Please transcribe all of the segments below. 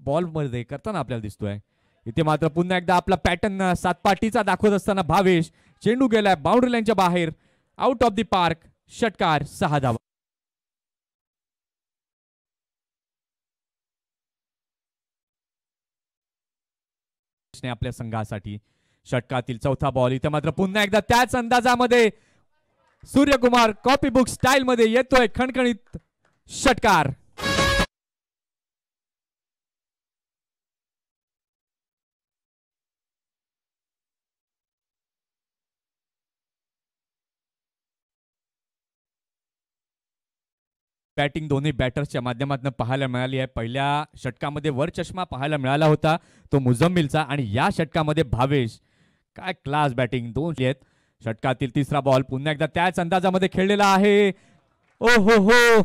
Ball मध्ये करताना आपल्याला दिसतोय. इथे मात्र पुन्हा एकदा आपला पॅटर्न सातपाटीचा दाखवत असताना भावेश. चेंडू गेलाय बाउंड्री लाईनच्या बाहेर, आउट ऑफ द पार्क. षटकार, 6 धावा. आपल्या संघासाठी षटकातील चौथा बॉल. इथे मात्र पुन्हा एकदा त्याच अंदाजामध्ये सूर्यकुमार कॉपी बुक स्टाईल मध्ये येतोय खणखणीत षटकार. बॅटिंग दोन्ही बॅटर्सच्या माध्यमातून पाहायला मिळाली आहे. पहिल्या षटकामध्ये वर चष्मा पाहायला मिळाला होता तो मुझम्मिलचा, आणि या षटकामध्ये भावेश. काय क्लास बॅटिंग दोन आहेत. षटकातील तिसरा बॉल पुन्हा एकदा त्याच अंदाजामध्ये खेळलेला आहे. ओ हो हो,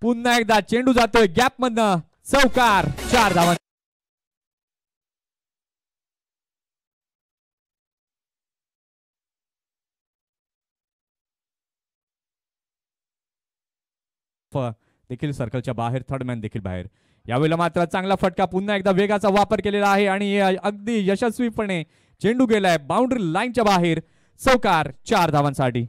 पुन्हा एकदा चेंडू जातोय गॅप मधनं. चौकार, 4 धावा. देखील सर्कलच्या बाहेर, थर्ड मॅन देखील बाहेर. यावेळेला मात्र चांगला फटका, पुन्हा एकदा वेगाचा वापर केलेला आहे आणि अगदी यशस्वीपणे चेंडू गेलाय बाउंड्री लाईनच्या बाहेर. चौकार, 4 धावांसाठी.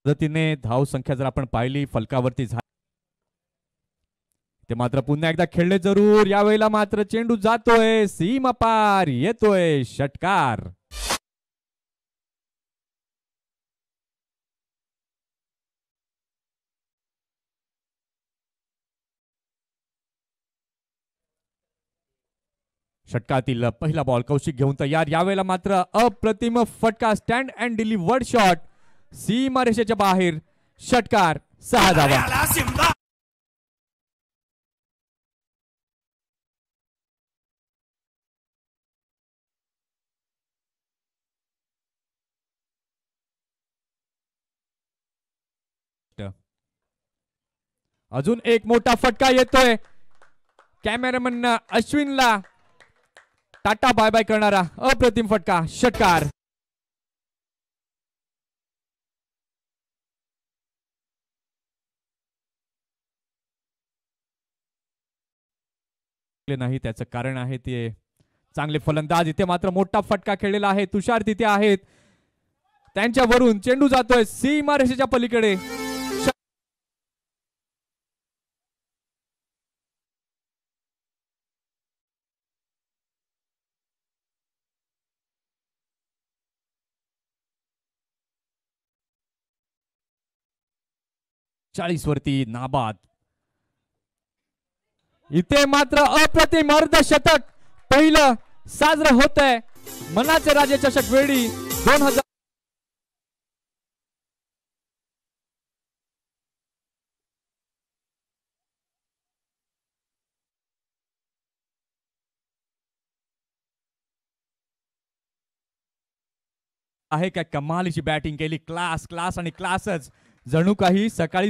पद्धतीने धाव संख्या जर आपण पाहिली फलकावरती झाली, ते मात्र पुन्हा एकदा खेळले जरूर. यावेळेला मात्र चेंडू जातोय सीमा पार, येतोय षटकार. षटकातील पहिला बॉल कौशिक घेऊन तयार. यावेळेला मात्र अप्रतिम फटका, स्टँड अँड डिलिव्हर्ड शॉट, सीमा रेषेच्या बाहेर. षटकार, 6 धावा. अजून एक मोठा फटका येतोय. कॅमेरामॅन अश्विनला टाटा बाय बाय करणारा अप्रतिम फटका. षटकार. नाही, त्याचं कारण आहे ते चांगले फलंदाज. इथे मात्र मोठा फटका खेळलेला आहे. तुषार तिथे आहेत, त्यांच्यावरून चेंडू जातोय सीमा रेषेच्या पलीकडे. चाळीस वरती नाबाद. इथे मात्र अप्रतिम अर्धशतक पहिलं साजरं होत आहे. मनाचे राजे चषक वेळी 2000 आहे. काय कमालीची बॅटिंग केली, क्लास क्लास आणि क्लासच. जणू काही सकाळी